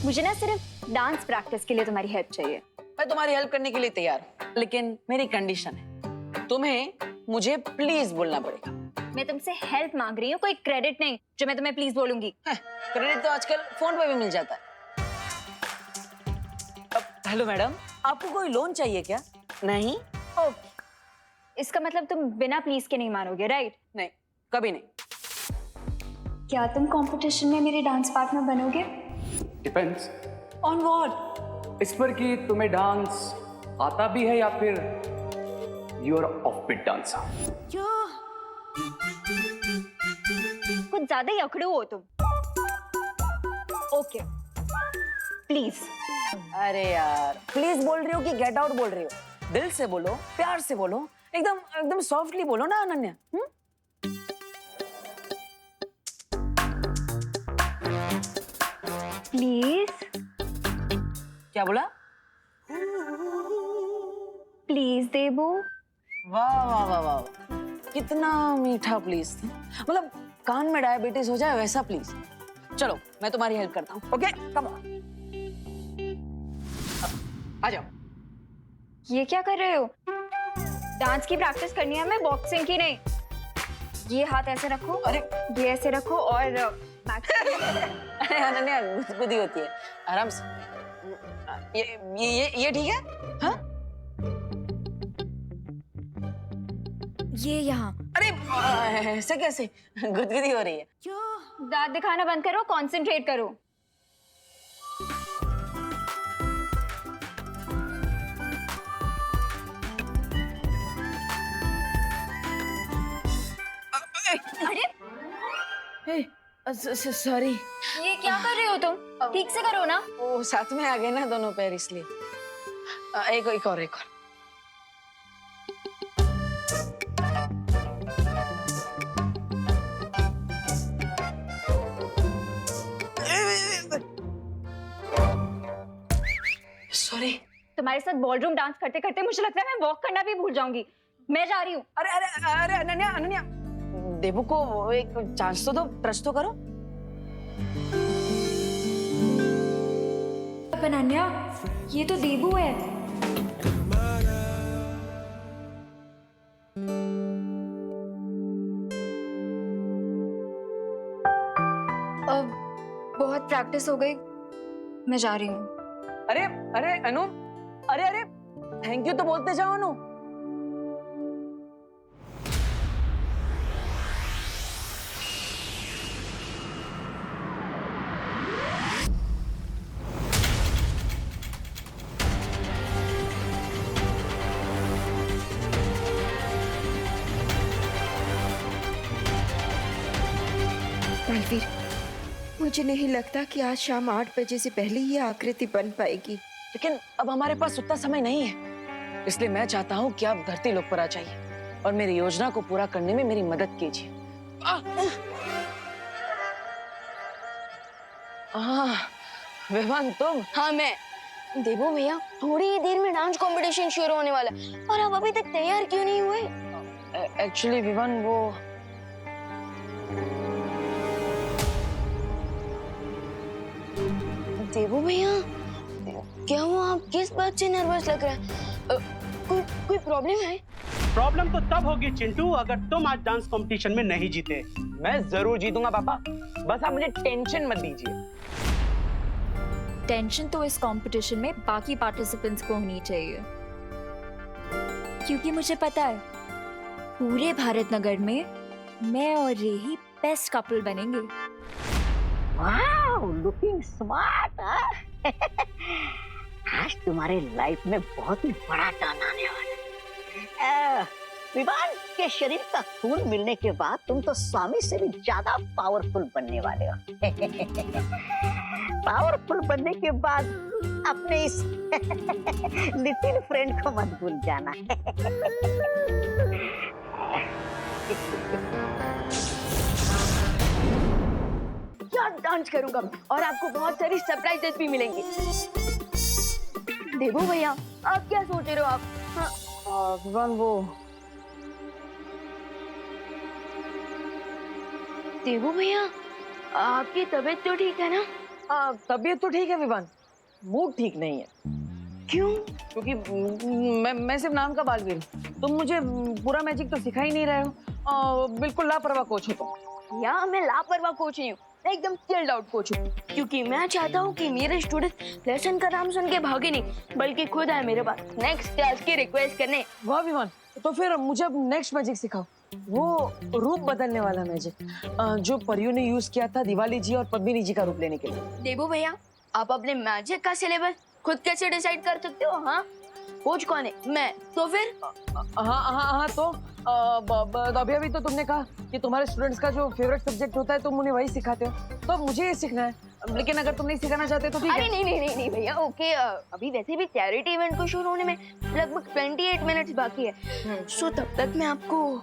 मुझे ना सिर्फ डांस प्रैक्टिस के लिए तुम्हारी हेल्प चाहिए। मैं तुम्हारी हेल्प करने के लिए तैयार हूँ, लेकिन मेरी कंडीशन है, तुम्हें मुझे प्लीज बोलना पड़ेगा। मैं तुमसे हेल्प मांग रही हूँ, कोई क्रेडिट नहीं जो मैं तुम्हें प्लीज बोलूंगी। क्रेडिट तो आजकल फोन पे भी मिल जाता है। हेलो मैडम, आपको कोई लोन चाहिए क्या? नहीं? ओके, इसका मतलब तुम बिना प्लीज के नहीं मानोगे, राइट? नहीं, कभी नहीं। क्या तुम कंपटीशन में मेरे डांस पार्टनर बनोगे? Depends on what? इस पर कि तुम्हें डांस आता भी है या फिर you are off beat dancer. कुछ ज्यादा ही अकड़ू हो तुम। Okay please. अरे यार, प्लीज बोल रही हो कि गेट आउट बोल रही हो? दिल से बोलो, प्यार से बोलो, एकदम एकदम सॉफ्टली बोलो ना अनन्या। प्लीज। क्या बोला? प्लीज देबू। वाह वाह वाह वाह, कितना मीठा प्लीज था। मतलब कान में डायबिटीज हो जाए वैसा प्लीज। चलो मैं तुम्हारी हेल्प करता हूँ। ओके कम ऑन, आ जाओ। ये क्या कर रहे हो? डांस की प्रैक्टिस करनी है, मैं बॉक्सिंग की नहीं। ये हाथ ऐसे रखो, अरे ये ऐसे रखो और अरे अनन्या, गुदगुदी होती है, आराम से। ये ठीक है? हाँ? ये यहाँ। अरे ऐसे कैसे? गुदगुदी हो रही है। दांत दिखाना बंद करो, कंसंट्रेट करो। अरे सॉरी। ये क्या कर रहे हो तुम? ठीक से करो ना। वो साथ में आ गए ना दोनों पैर, इसलिए। एक और। सॉरी। तुम्हारे साथ बॉलरूम डांस करते करते मुझे लगता है मैं वॉक करना भी भूल जाऊंगी। मैं जा रही हूँ। अरे अनन्या, देबू को एक चांस तो दो, ट्रस्ट तो करो। अनन्या, ये तो देबू है। अब बहुत प्रैक्टिस हो गई, मैं जा रही हूँ। अरे अनु, अरे थैंक यू तो बोलते जाओ अनु। रणवीर, मुझे नहीं लगता कि आज शाम 8 बजे से पहले ये आकृति बन पाएगी। लेकिन अब हमारे पास उतना समय नहीं है, इसलिए मैं चाहता हूँ कि आप धरती लोक पर आ जाइए और मेरी योजना को पूरा करने में मेरी मदद कीजिए। विवान तुम? हाँ मैं। देबू भैया, थोड़ी ही देर में डांस कंपटीशन शुरू होने वाला है और आप अभी तक तैयार क्यों नहीं हुए? एक्चुअली विवान, वो देबू भैया, क्या हुआ? आप किस बात से नर्वस लग रहे हैं? कोई प्रॉब्लम है? प्रॉब्लम तो तब होगी चिंटू, अगर तुम आज डांस कंपटीशन में नहीं जीते। मैं जरूर जीतूंगा पापा, बस आप मुझे टेंशन मत दीजिए। टेंशन तो इस कंपटीशन में बाकी पार्टिसिपेंट्स को होनी चाहिए, क्योंकि मुझे पता है पूरे भारत नगर में मैं और रेही बेस्ट कपल बनेंगे। Wow, looking smart. आज तुम्हारे लाइफ में बहुत ही बड़ा टर्न आने वाला है। विवान के शरीर का खून मिलने के बाद तुम तो स्वामी से भी ज्यादा पावरफुल बनने वाले हो। पावरफुल बनने के बाद अपने इस लिटिल फ्रेंड को मत भूल जाना। क्या डांस करूंगा और आपको बहुत सारी सरप्राइजेस भी मिलेंगे। देबू भैया, आप क्या सोच रहे हो? आप विवान, वो देबू भैया, आपकी तबीयत तो ठीक है ना? तबीयत तो ठीक है विवान, मूड ठीक नहीं है। क्यों? क्योंकि मैं सिर्फ नाम का बालवीर हूँ। तुम मुझे पूरा मैजिक तो सिखा ही नहीं रहे हो। बिल्कुल लापरवाह कोच हो तुम। या मैं लापरवाह कोच नहीं हूँ, मैं एकदम चिल्ड आउट कोच हूँ, क्योंकि मैं चाहता हूँ कि मेरे स्टूडेंट लेसन का नाम सुन के भागे नहीं, बल्कि खुद आए मेरे पास नेक्स्ट क्लास की रिक्वेस्ट करने। वाह विवान, तो फिर मुझे अब नेक्स्ट मैजिक सिखाओ, वो रूप बदलने वाला मैजिक जो परियों ने यूज किया था दिवाली जी और पद्मिनी जी का रूप लेने के लिए। देबू भैया, आप अपने मैजिक का सिलेबस खुद कैसे डिसाइड कर सकते हो? हाँ, कोच कौन है? मैं। तो फिर हाँ तो अभी तो तुमने कहा कि तुम्हारे स्टूडेंट्स का जो फेवरेट सब्जेक्ट होता है तुम उन्हें वही सिखाते हो, तो अब मुझे ये सीखना है। लेकिन अगर तुम नहीं सिखाना चाहते तो ठीक है। अरे नहीं भैया, ओके। अभी वैसे भी चैरिटी इवेंट को शुरू होने में लगभग 28 मिनट्स बाकी है, सो तब तक मैं आपको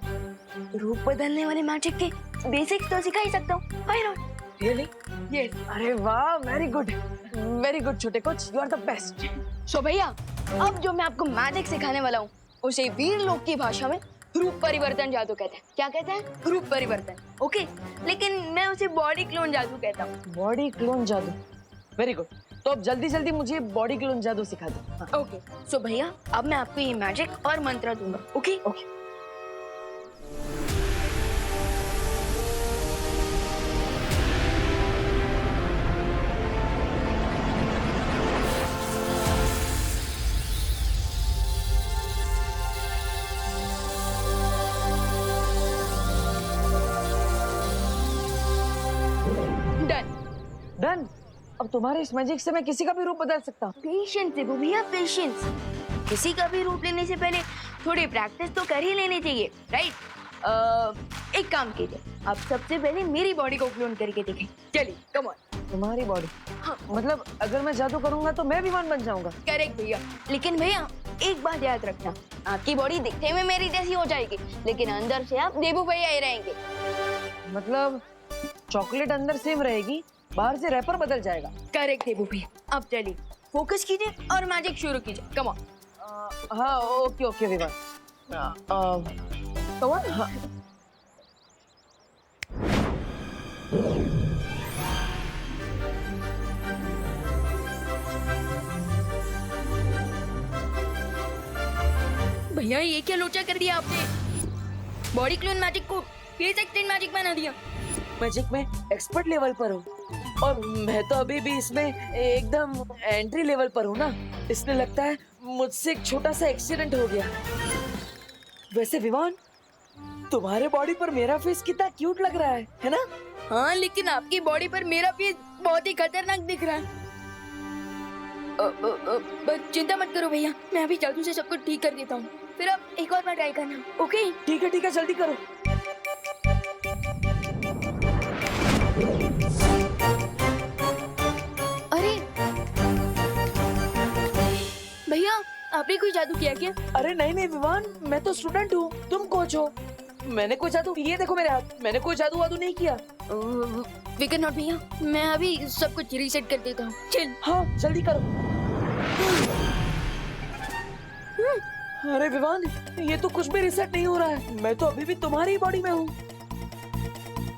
रूप बदलने वाले मैजिक के बेसिक्स तो सिखा ही सकता हूँ। Why not? रियली? यस। अरे वाह, वेरी गुड छोटे coach, you are the best. So भैया, अब जो मैं आपको मैजिक सिखाने वाला हूँ उसे वीर लोक की भाषा में रूप परिवर्तन जादू कहते हैं। क्या कहते हैं? रूप परिवर्तन। ओके, लेकिन मैं उसे बॉडी क्लोन जादू कहता हूँ। बॉडी क्लोन जादू, वेरी गुड। तो अब जल्दी मुझे बॉडी क्लोन जादू सिखा दो। हाँ। ओके, सो भैया अब मैं आपको ये मैजिक और मंत्र दूंगा। Okay okay. डन। अब तुम्हारे इस मैजिक से मैं किसी का भी रूप बदल सकता हूँ। पेशेंस देखो भैया, पेशेंस। किसी का भी रूप लेने से पहले थोड़ी प्रैक्टिस तो कर ही लेनी चाहिए, राइट? एक काम कीजिए, आप सबसे पहले मेरी बॉडी को क्लोन करके देखें। चलिए, कम ऑन। तुम्हारी बॉडी? हाँ। मतलब अगर मैं जादू करूंगा तो मैं विमान बन जाऊंगा? करेक्ट भैया। लेकिन भैया एक बात याद रखना, आपकी बॉडी दिखने में मेरी जैसी हो जाएगी, लेकिन अंदर से आप देबू भैया ही रहेंगे। मतलब चॉकलेट अंदर सेम रहेगी, बाहर से रैपर बदल जाएगा। करेक्ट देबू भैया। अब चलिए फोकस कीजिए और मैजिक शुरू कीजिए। Come on. हाँ ओके विवान। Come on. हाँ। भैया ये क्या लोचा कर दिया आपने? बॉडी क्लोन मैजिक को फेस एक्सटेंड मैजिक बना दिया। मैजिक में एक्सपर्ट लेवल पर हूँ और मैं तो अभी भी इसमें एकदम एंट्री लेवल पर हूँ ना, इसलिए लगता है मुझसे एक छोटा सा एक्सीडेंट हो गया। वैसे विवान, तुम्हारे बॉडी पर मेरा फेस कितना क्यूट लग रहा है ना? हाँ, लेकिन आपकी बॉडी पर मेरा फेस बहुत ही खतरनाक दिख रहा है। बस चिंता मत करो भैया, मैं अभी जादू से सब कुछ ठीक कर देता हूँ, फिर आप एक और बार ट्राई करना। ओके? ठीक है जल्दी करो। अरे भैया, आपने कोई जादू किया क्या? अरे नहीं विवान, मैं तो स्टूडेंट हूँ, तुम कोच हो। मैंने कोई जादू, ये देखो मेरे हाथ, मैंने कोई जादू वादू नहीं किया। विकेट नॉट भैया, मैं अभी सब कुछ रीसेट कर देता हूँ। चल। हाँ जल्दी करो। अरे विवान, ये तो कुछ भी रिसेट नहीं हो रहा है, मैं तो अभी भी तुम्हारी बॉडी में हूँ।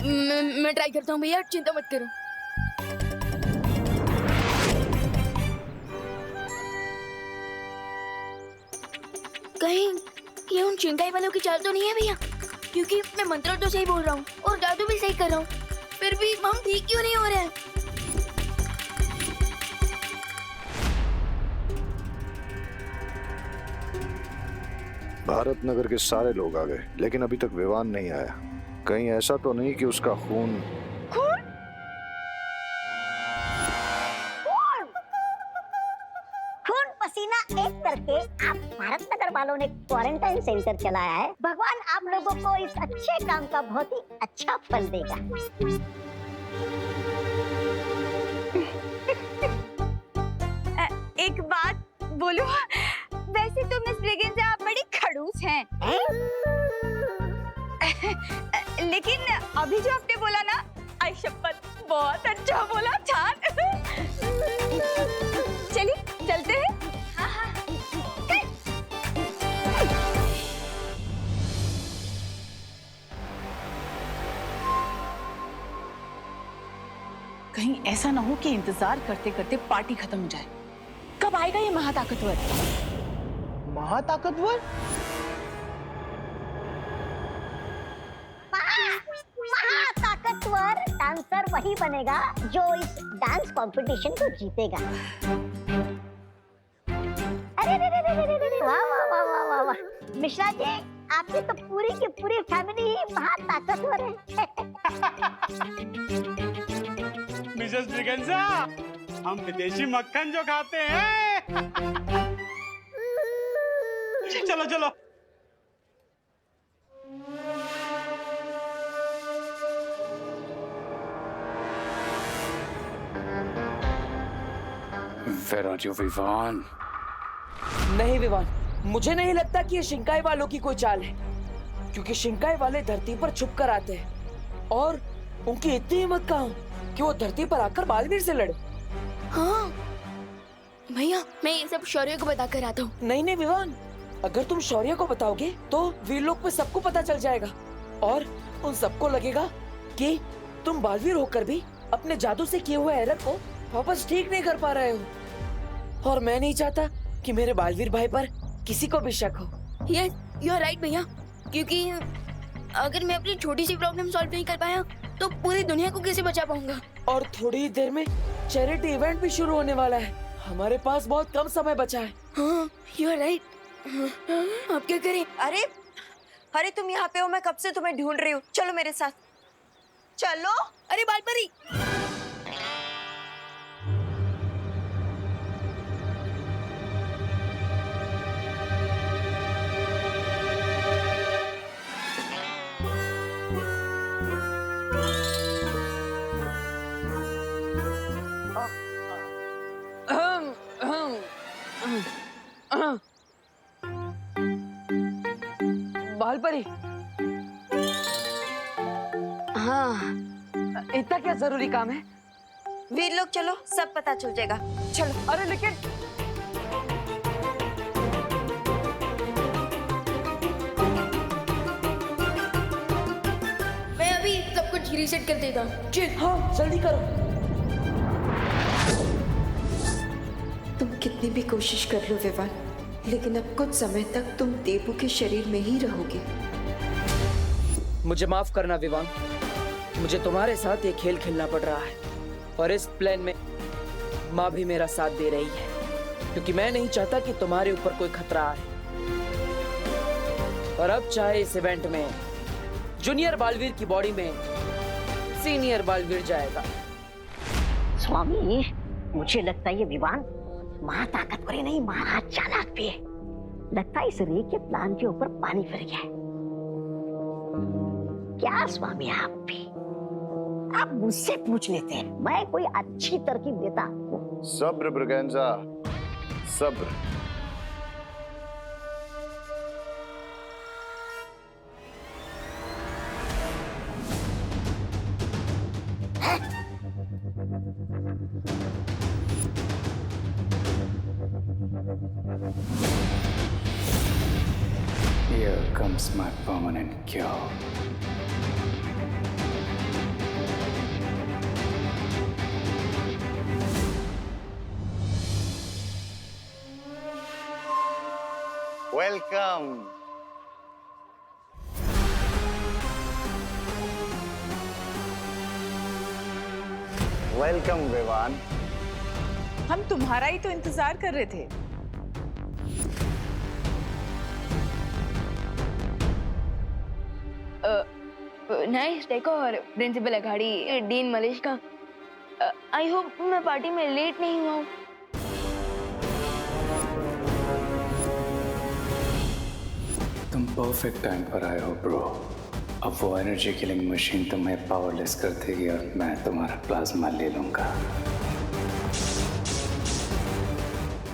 मैं ट्राई करता हूँ भैया, चिंता मत करो। कहीं ये उन चिंगाई वालों की चाल तो नहीं है भैया? क्योंकि मैं मंत्र तो सही बोल रहा हूँ और जादू भी सही कर रहा हूँ, फिर भी हम ठीक क्यों नहीं हो रहे हैं? भारत नगर के सारे लोग आ गए, लेकिन अभी तक विवान नहीं आया। कहीं ऐसा तो नहीं कि उसका खून खून पसीना एक करके आप भारत नगर वालों ने क्वारंटाइन सेंटर चलाया है। भगवान आप लोगों को इस अच्छे काम का बहुत ही अच्छा फल देगा। एक बात बोलूं, वैसे तो मिस ब्रिगेंस आप बड़ी खड़ूस हैं। लेकिन अभी जो आपने बोला ना, आई शपथ बहुत अच्छा बोला, छान। चलिए चलते हैं। कहीं ऐसा ना हो कि इंतजार करते करते पार्टी खत्म हो जाए। कब आएगा ये महाताकतवर? महाताकतवर? महाताकतवर डांसर वही बनेगा जो इस डांस कंपटीशन को जीतेगा। अरे रे रे रे रे रे, वाह वाह वाह वाह वाह वाह। मिश्रा जी, आपकी तो पूरी की पूरी फैमिली ही महाताकतवर है। मिसेस ब्रिगेंजा, हम विदेशी मक्खन जो खाते हैं। चलो चलो। Where are you, Vivaan? नहीं विवान, मुझे नहीं लगता कि ये शिंकाई वालों की कोई चाल है, क्योंकि शिंकाई वाले धरती पर छुप कर आते हैं और उनकी इतनी हिम्मत कहाँ कि वो धरती पर आकर बालवीर से लड़े। हाँ भैया, मैं ये सब शौर्य को बता कर आता हूँ। नहीं नहीं विवान, अगर तुम शौर्य को बताओगे तो वीरलोक में सबको पता चल जाएगा और उन सबको लगेगा कि तुम बालवीर होकर भी अपने जादू से किए हुए एरर को वापस ठीक नहीं कर पा रहे हो। और मैं नहीं चाहता कि मेरे बालवीर भाई पर किसी को भी शक हो। यस, यू आर राइट भैया, क्योंकि अगर मैं अपनी छोटी सी प्रॉब्लम सॉल्व नहीं कर पाया तो पूरी दुनिया को कैसे बचा पाऊंगा। और थोड़ी ही देर में चैरिटी इवेंट भी शुरू होने वाला है। हमारे पास बहुत कम समय बचा है। हाँ, यू आर राइट। आप क्या करें? अरे अरे तुम यहाँ पे हो, मैं कब से तुम्हें ढूंढ रही हूँ। चलो मेरे साथ, चलो। अरे बालपरी, बालपरी, हाँ, इतना क्या जरूरी काम है? वीर लोग चलो, सब पता चल जाएगा। चलो। अरे लेकिन मैं अभी सब कुछ रीसेट कर देता हूँ। हाँ, जल्दी करो। तुम कितनी भी कोशिश कर लो विवान, लेकिन अब कुछ समय तक तुम देवू के शरीर में ही रहोगे। मुझे माफ करना विवान, मुझे तुम्हारे साथ ये खेल खेलना पड़ रहा है और इस प्लान में माँ भी मेरा साथ दे रही है, क्योंकि मैं नहीं चाहता कि तुम्हारे ऊपर कोई खतरा आए। और अब चाहे इस इवेंट में जूनियर बालवीर की बॉडी में सीनियर बालवीर जाएगा। स्वामी, मुझे लगता है ये विवान महाताकतवर ही नहीं, महाचालाक भी है। लगता है इस रे के प्लान के ऊपर पानी फिर गया है। क्या स्वामी, आप भी आप मुझसे पूछ लेते हैं, मैं कोई अच्छी तरकीब देता आपको। सब्र ब्रिगेंजा, सब्र। Here comes my permanent cure. Welcome. Welcome Vivaan. हम तुम्हारा ही तो इंतजार कर रहे थे। Nice decor, principal Aghadi, dean Malesh का। आई होप मैं पार्टी में लेट नहीं हुआ हूँ। तुम परफेक्ट टाइम पर आए हो ब्रो। अब वो एनर्जी किलिंग मशीन तुम्हें पावरलेस कर देगी और मैं तुम्हारा प्लाज्मा ले लूंगा।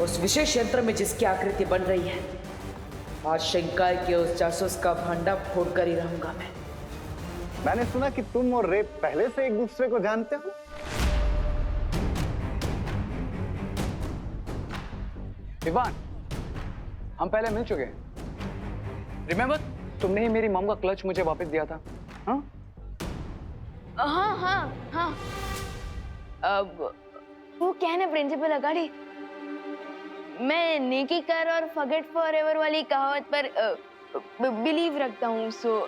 उस विशेष यंत्र में जिसकी आकृति बन रही है, आज शिंकाई के उस जासूस का भंडा फोड़ कर ही रहूंगा मैं। मैंने सुना कि तुम और रे पहले से एक दूसरे को जानते हो। विवान, हम पहले मिल चुके हैं। रिमेम्बर, तुमने ही मेरी मॉम का क्लच मुझे वापस दिया था। हाँ हाँ हाँ हाँ। वो क्या है ना प्रिंसिपल अगाड़ी, मैं नेकी कर और फॉरगेट फॉरएवर वाली कहावत पर बिलीव रखता हूँ, so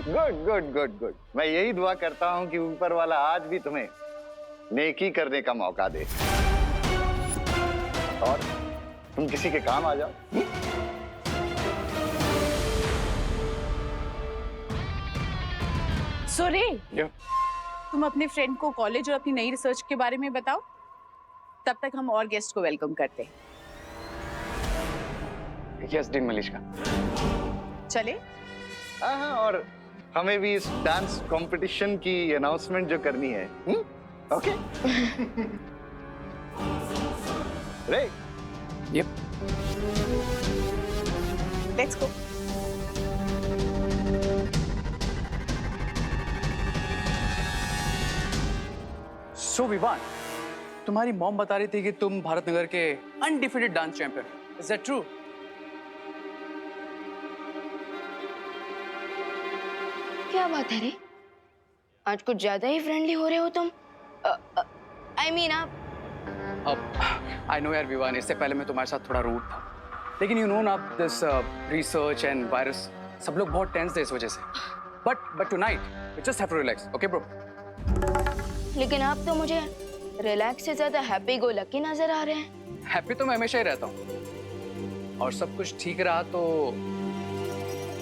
good good good good. मैं यही दुआ करता हूँ कि ऊपर वाला आज भी तुम्हें नेकी करने का मौका दे और तुम किसी के काम आ जाओ। सो रे, तुम अपने फ्रेंड को कॉलेज और अपनी नई रिसर्च के बारे में बताओ, तब तक हम और गेस्ट को वेलकम करते हैं। Yes dean Malishka. चले? हाँ, और हमें भी इस डांस कंपटीशन की अनाउंसमेंट जो करनी है। ओके। रे, yup. Let's go. So Vivan, तुम्हारी मॉम बता रही थी कि तुम भारत नगर के undefeated dance champion. Is that true? क्या बात है रे, आज कुछ ज्यादा ही फ्रेंडली हो रहे हो तुम। आई मीन आप। अब आई नो यार विवान, इससे पहले मैं तुम्हारे साथ थोड़ा रूड था, लेकिन यू नो ना दिस रिसर्च एंड वायरस, सब लोग बहुत टेंस थे इस वजह से। But tonight we just have to relax, okay bro? लेकिन आप तो मुझे रिलैक्स से ज्यादा हैप्पी गो लकी नजर आ रहे हैं। हैप्पी तो मैं हमेशा ही रहता हूँ, और सब कुछ ठीक रहा तो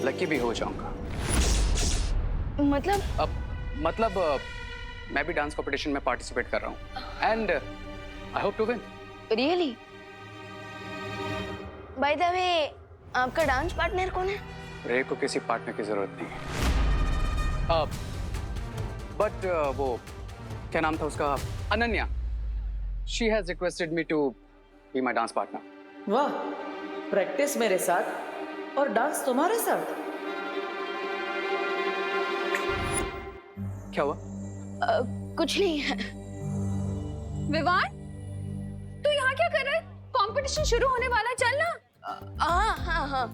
लकी भी हो जाऊंगा। मतलब मैं भी डांस कंपटीशन में पार्टिसिपेट कर रहा हूँ and I hope to win. Really? By the way, आपका डांस पार्टनर कौन है? रे को किसी पार्टनर की जरूरत नहीं है। बट वो क्या नाम था उसका, Ananya, she has requested me to be my dance partner. वाह, प्रैक्टिस मेरे साथ और डांस तुम्हारे साथ। क्या हुआ? कुछ नहीं है। विवान, तू यहाँ क्या कर रहा है? कंपटीशन शुरू होने वाला है, चल ना। हाँ।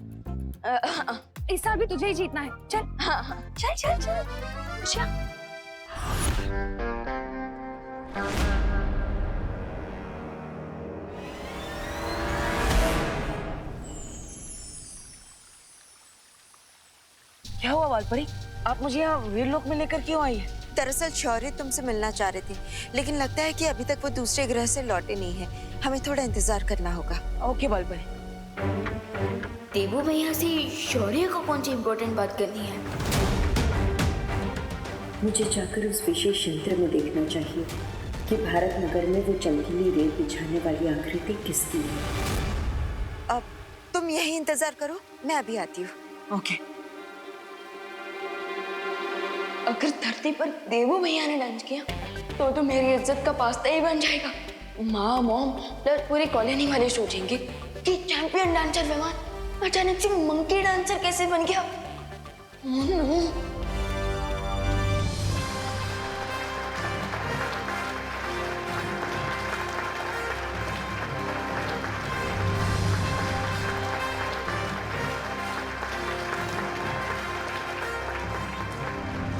इस साल भी तुझे ही जीतना है, चल। हाँ। चल चल चल। अच्छा। क्या हुआ वालपरी, आप मुझे यहाँ वीरलोक में लेकर क्यों आई है? दरअसल शौर्य तुमसे मिलना चाह रहे थे, लेकिन लगता है कि अभी तक वो दूसरे ग्रह से लौटे नहीं है। हमें थोड़ा इंतजार करना होगा। ओके वालपरी। देवू भैया से शौर्य को कौन सी इम्पोर्टेंट बात करनी है? मुझे जाकर उस विशेष यंत्र में देखना चाहिए कि भारत नगर में वो चमकीली रेत बिछाने वाली आकृति किसकी है। अब तुम यही इंतजार करो, मैं अभी आती हूँ। ओके। अगर धरती पर देवू भैया ने डांस किया तो मेरी इज्जत का पास्ता ही बन जाएगा। माँ, मॉम प्लस पूरी कॉलोनी वाले सोचेंगे कि चैंपियन डांसर विमान अचानक से मंकी डांसर कैसे बन गया।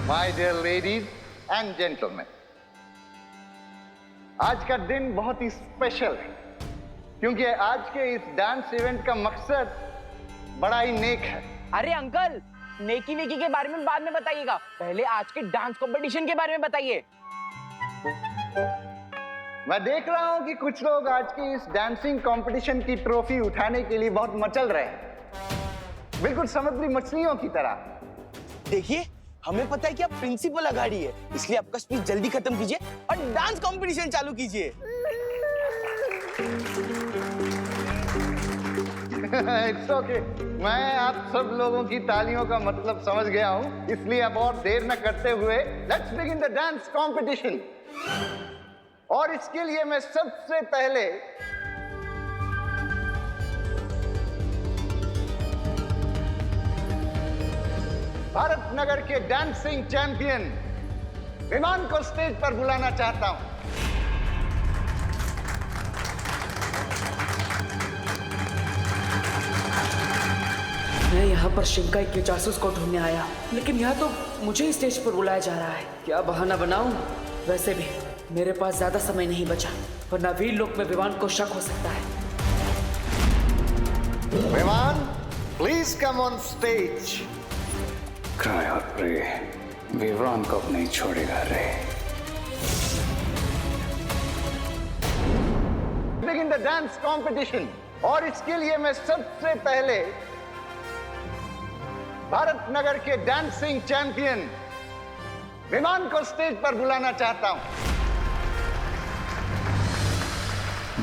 My dear ladies and gentleman, आज का दिन बहुत ही स्पेशल है क्योंकि आज के इस डांस इवेंट का मकसद बड़ा ही नेक है। अरे अंकल, नेकी वेकी के बारे में बाद में बताइएगा, पहले आज के डांस कंपटीशन के बारे में बताइए। मैं देख रहा हूं कि कुछ लोग आज की इस डांसिंग कंपटीशन की ट्रॉफी उठाने के लिए बहुत मचल रहे हैं, बिल्कुल समुद्री मछलियों की तरह। देखिए, हमें पता है कि आप प्रिंसिपल अगाड़ी है, इसलिए आपका स्पीच जल्दी खत्म कीजिए और डांस कंपटीशन चालू कीजिए। इट्स ओके, मैं आप सब लोगों की तालियों का मतलब समझ गया हूं, इसलिए अब और देर न करते हुए let's begin the dance competition. और इसके लिए मैं सबसे पहले भारत नगर के डांसिंग चैंपियन विमान को स्टेज पर बुलाना चाहता हूं। मैं यहाँ पर शिंकाई के जासूस को ढूंढने आया, लेकिन यहाँ तो मुझे ही स्टेज पर बुलाया जा रहा है। क्या बहाना बनाऊं? वैसे भी मेरे पास ज्यादा समय नहीं बचा, वरना वीर लोक में विमान को शक हो सकता है। विमान, please come on stage. Cry और प्रे, विवान को अब नहीं छोड़ेगा रे। बिगिन द डांस कंपटीशन, और इसके लिए मैं सबसे पहले भारत नगर के डांसिंग चैंपियन विमान को स्टेज पर बुलाना चाहता हूं।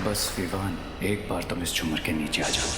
बस विवान, एक बार तुम इस झूमर के नीचे आ जाओ।